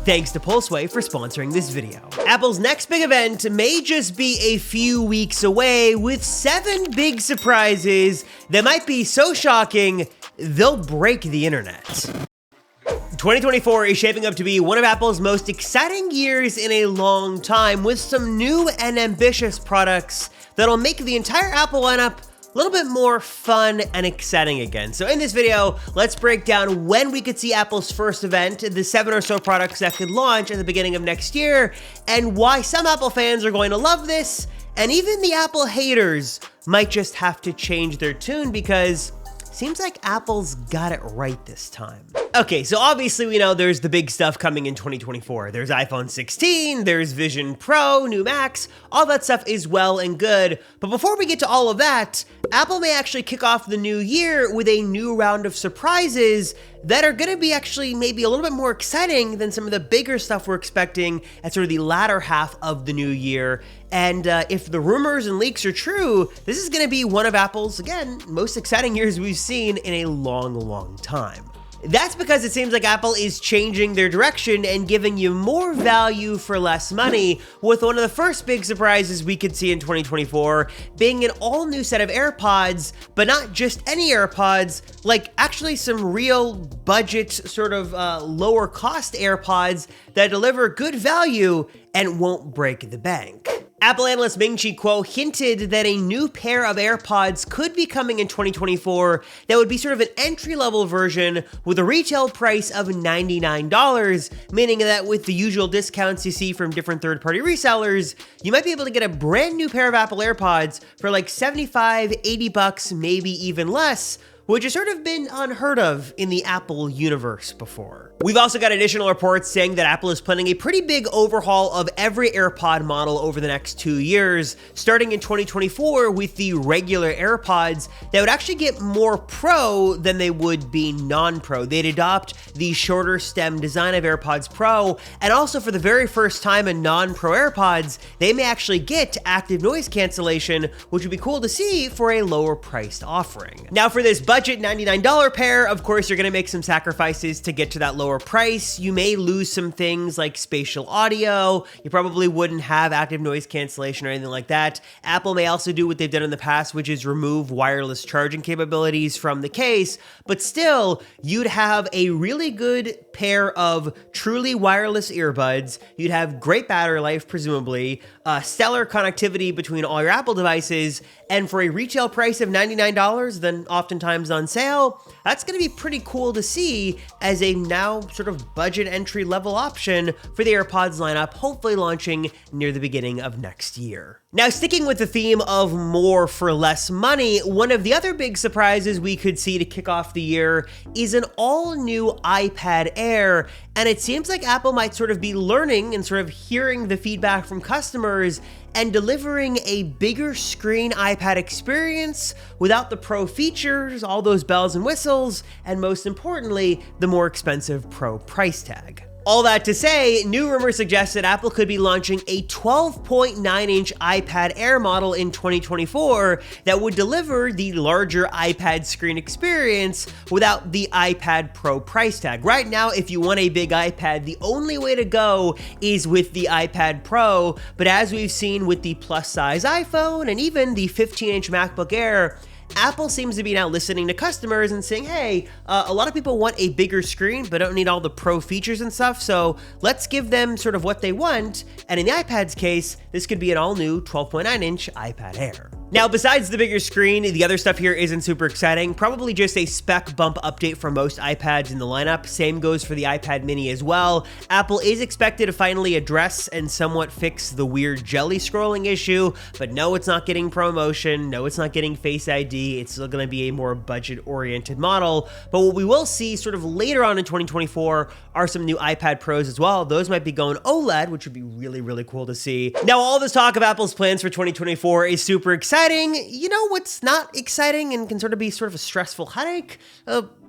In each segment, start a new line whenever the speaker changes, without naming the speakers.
Thanks to Pulseway for sponsoring this video. Apple's next big event may just be a few weeks away, with 7 big surprises that might be so shocking, they'll break the internet. 2024 is shaping up to be one of Apple's most exciting years in a long time, with some new and ambitious products that'll make the entire Apple lineup a little bit more fun and exciting again. So in this video, let's break down when we could see Apple's first event, the 7 or so products that could launch at the beginning of next year, and why some Apple fans are going to love this, and even the Apple haters might just have to change their tune because seems like Apple's got it right this time. Okay, so obviously we know there's the big stuff coming in 2024. There's iPhone 16, there's Vision Pro, new Macs, all that stuff is well and good. But before we get to all of that, Apple may actually kick off the new year with a new round of surprises that are gonna be actually maybe a little bit more exciting than some of the bigger stuff we're expecting at sort of the latter half of the new year. And if the rumors and leaks are true, this is gonna be one of Apple's, again, most exciting years we've seen in a long time. That's because it seems like Apple is changing their direction and giving you more value for less money, with one of the first big surprises we could see in 2024 being an all new set of AirPods, but not just any AirPods, like actually some real budget sort of lower cost AirPods that deliver good value and won't break the bank. Apple analyst Ming-Chi Kuo hinted that a new pair of AirPods could be coming in 2024 that would be sort of an entry-level version with a retail price of $99, meaning that with the usual discounts you see from different third-party resellers, you might be able to get a brand new pair of Apple AirPods for like $75, $80, maybe even less, which has sort of been unheard of in the Apple universe before. We've also got additional reports saying that Apple is planning a pretty big overhaul of every AirPod model over the next 2 years, starting in 2024 with the regular AirPods that would actually get more Pro than they would be non-Pro. They'd adopt the shorter stem design of AirPods Pro, and also for the very first time in non-Pro AirPods, they may actually get active noise cancellation, which would be cool to see for a lower priced offering. Now for this budget $99 pair, of course, you're gonna make some sacrifices to get to that lower price. You may lose some things like spatial audio. You probably wouldn't have active noise cancellation or anything like that. Apple may also do what they've done in the past, which is remove wireless charging capabilities from the case, but still, you'd have a really good pair of truly wireless earbuds. You'd have great battery life, presumably, stellar connectivity between all your Apple devices, and for a retail price of $99, then oftentimes on sale, that's gonna be pretty cool to see as a now sort of budget entry level option for the AirPods lineup, hopefully launching near the beginning of next year. Now, sticking with the theme of more for less money, one of the other big surprises we could see to kick off the year is an all-new iPad Air, and it seems like Apple might sort of be learning and sort of hearing the feedback from customers and delivering a bigger screen iPad experience without the Pro features, all those bells and whistles, and most importantly, the more expensive Pro price tag. All that to say, new rumors suggest that Apple could be launching a 12.9-inch iPad Air model in 2024 that would deliver the larger iPad screen experience without the iPad Pro price tag. Right now, if you want a big iPad, the only way to go is with the iPad Pro, but as we've seen with the plus-size iPhone and even the 15-inch MacBook Air, Apple seems to be now listening to customers and saying, hey, a lot of people want a bigger screen but don't need all the Pro features and stuff, so let's give them sort of what they want. And in the iPad's case, this could be an all-new 12.9-inch iPad Air. Now, besides the bigger screen, the other stuff here isn't super exciting. Probably just a spec bump update for most iPads in the lineup. Same goes for the iPad mini as well. Apple is expected to finally address and somewhat fix the weird jelly scrolling issue, but no, it's not getting ProMotion. No, it's not getting Face ID. It's still going to be a more budget-oriented model. But what we will see sort of later on in 2024 are some new iPad Pros as well. Those might be going OLED, which would be really cool to see. Now, all this talk of Apple's plans for 2024 is super exciting, exciting. You know what's not exciting and can sort of be sort of a stressful headache?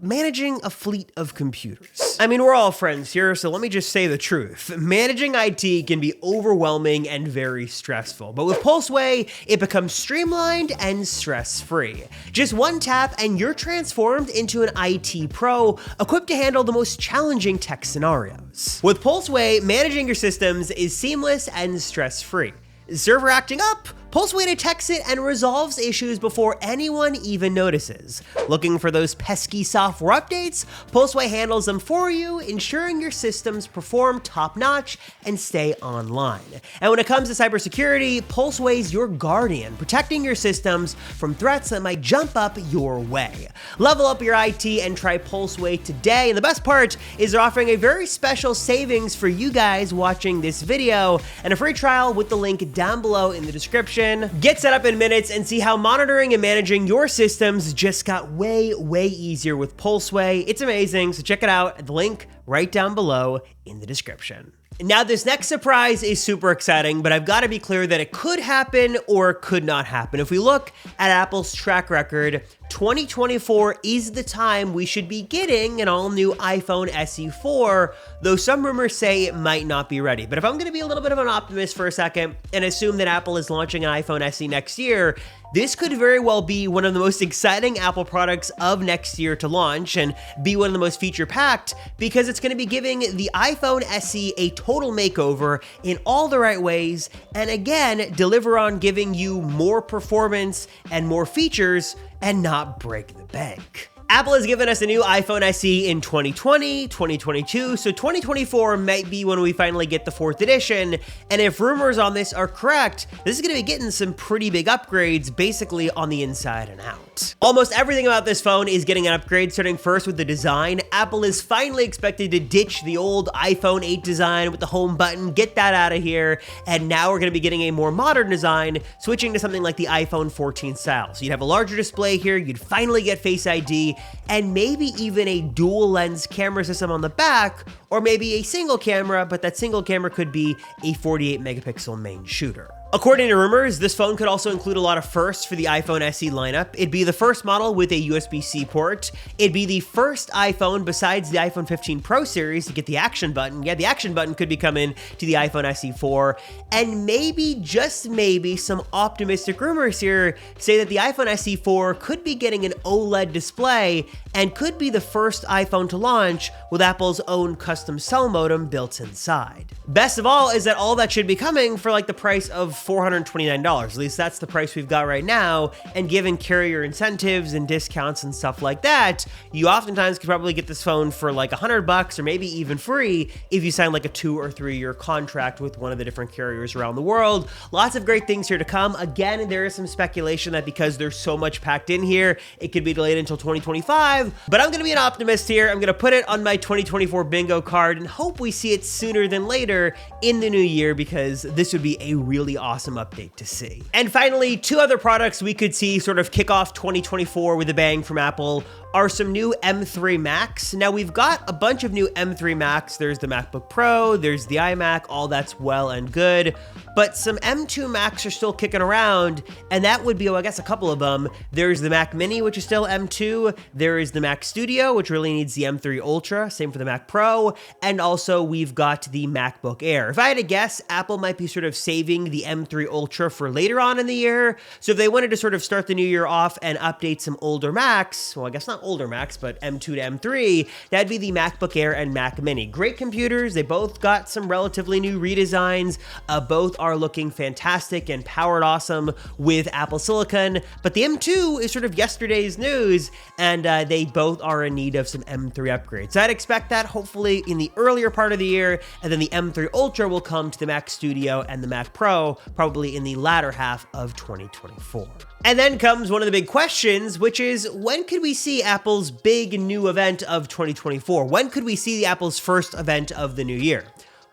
Managing a fleet of computers. I mean, we're all friends here, so let me just say the truth. Managing IT can be overwhelming and very stressful, but with Pulseway, it becomes streamlined and stress-free. Just one tap and you're transformed into an IT pro, equipped to handle the most challenging tech scenarios. With Pulseway, managing your systems is seamless and stress-free. Server acting up? Pulseway detects it and resolves issues before anyone even notices. Looking for those pesky software updates? Pulseway handles them for you, ensuring your systems perform top-notch and stay online. And when it comes to cybersecurity, Pulseway's your guardian, protecting your systems from threats that might jump up your way. Level up your IT and try Pulseway today, and the best part is they're offering a very special savings for you guys watching this video, and a free trial with the link down below in the description. Get set up in minutes and see how monitoring and managing your systems just got way easier with Pulseway. It's amazing, so check it out at the link right down below in the description. Now, this next surprise is super exciting, but I've got to be clear that it could happen or could not happen. If we look at Apple's track record, 2024 is the time we should be getting an all-new iPhone SE 4, though some rumors say it might not be ready. But if I'm going to be a little bit of an optimist for a second and assume that Apple is launching an iPhone SE next year, this could very well be one of the most exciting Apple products of next year to launch and be one of the most feature-packed, because it's going to be giving the iPhone SE a total makeover in all the right ways, and again, deliver on giving you more performance and more features and not break the bank. Apple has given us a new iPhone SE in 2020, 2022, so 2024 might be when we finally get the 4th edition, and if rumors on this are correct, this is going to be getting some pretty big upgrades basically on the inside and out. Almost everything about this phone is getting an upgrade, starting first with the design. Apple is finally expected to ditch the old iPhone 8 design with the home button, get that out of here, and now we're going to be getting a more modern design, switching to something like the iPhone 14 style. So you'd have a larger display here, you'd finally get Face ID, and maybe even a dual lens camera system on the back, or maybe a single camera, but that single camera could be a 48 megapixel main shooter. According to rumors, this phone could also include a lot of firsts for the iPhone SE lineup. It'd be the first model with a USB-C port. It'd be the first iPhone besides the iPhone 15 Pro series to get the action button. Yeah, the action button could be coming to the iPhone SE 4. And maybe, just maybe, some optimistic rumors here say that the iPhone SE 4 could be getting an OLED display and could be the first iPhone to launch with Apple's own custom cell modem built inside. Best of all is that all that should be coming for like the price of $429. At least that's the price we've got right now, and given carrier incentives and discounts and stuff like that, you oftentimes could probably get this phone for like $100 or maybe even free if you sign like a 2 or 3 year contract with one of the different carriers around the world. Lots of great things here to come. Again, there is some speculation that because there's so much packed in here, it could be delayed until 2025, but I'm gonna be an optimist here. I'm gonna put it on my 2024 bingo card and hope we see it sooner than later in the new year, because this would be a really awesome update to see. And finally, 2 other products we could see sort of kick off 2024 with a bang from Apple are some new M3 Macs. Now, we've got a bunch of new M3 Macs. There's the MacBook Pro, there's the iMac, all that's well and good, but some M2 Macs are still kicking around, and that would be, I guess, a couple of them. There's the Mac Mini, which is still M2. There is the Mac Studio, which really needs the M3 Ultra, same for the Mac Pro, and also we've got the MacBook Air. If I had to guess, Apple might be sort of saving the M3 Ultra for later on in the year, so if they wanted to sort of start the new year off and update some older Macs, well, I guess not older Macs, but M2 to M3, that'd be the MacBook Air and Mac Mini. Great computers. They both got some relatively new redesigns. Both are looking fantastic and powered awesome with Apple Silicon, but the M2 is sort of yesterday's news, and they both are in need of some M3 upgrades. So I'd expect that hopefully in the earlier part of the year, and then the M3 Ultra will come to the Mac Studio and the Mac Pro probably in the latter half of 2024. And then comes one of the big questions, which is, when could we see Apple's big new event of 2024? When could we see Apple's first event of the new year?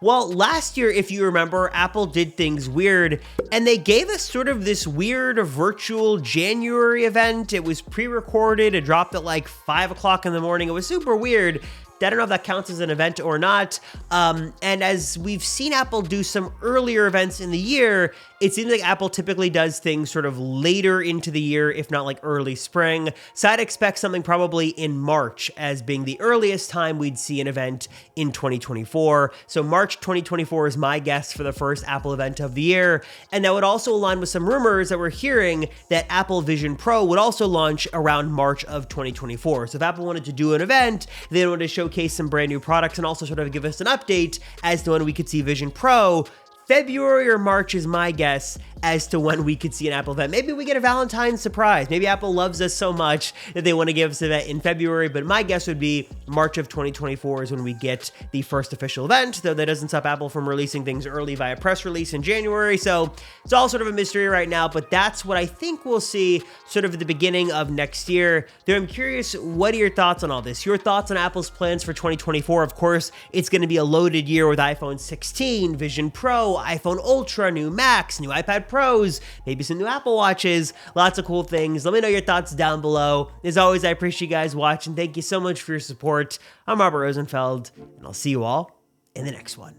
Well, last year, if you remember, Apple did things weird, and they gave us sort of this weird virtual January event. It was pre-recorded, it dropped at like 5 o'clock in the morning. It was super weird. I don't know if that counts as an event or not. And as we've seen Apple do some earlier events in the year, it seems like Apple typically does things sort of later into the year, if not like early spring. So I'd expect something probably in March as being the earliest time we'd see an event in 2024. So March 2024 is my guess for the first Apple event of the year. And that would also align with some rumors that we're hearing that Apple Vision Pro would also launch around March of 2024. So if Apple wanted to do an event, they wanted to showcase some brand new products and also sort of give us an update as to when we could see Vision Pro. February or March is my guess as to when we could see an Apple event. Maybe we get a Valentine's surprise. Maybe Apple loves us so much that they want to give us an event in February, but my guess would be March of 2024 is when we get the first official event, though that doesn't stop Apple from releasing things early via press release in January. So it's all sort of a mystery right now, but that's what I think we'll see sort of at the beginning of next year. Though I'm curious, what are your thoughts on all this? Your thoughts on Apple's plans for 2024? Of course, it's going to be a loaded year with iPhone 16, Vision Pro, iPhone Ultra, new Macs, new iPad Pros, maybe some new Apple Watches, lots of cool things. Let me know your thoughts down below. As always, I appreciate you guys watching. Thank you so much for your support. I'm Robert Rosenfeld, and I'll see you all in the next one.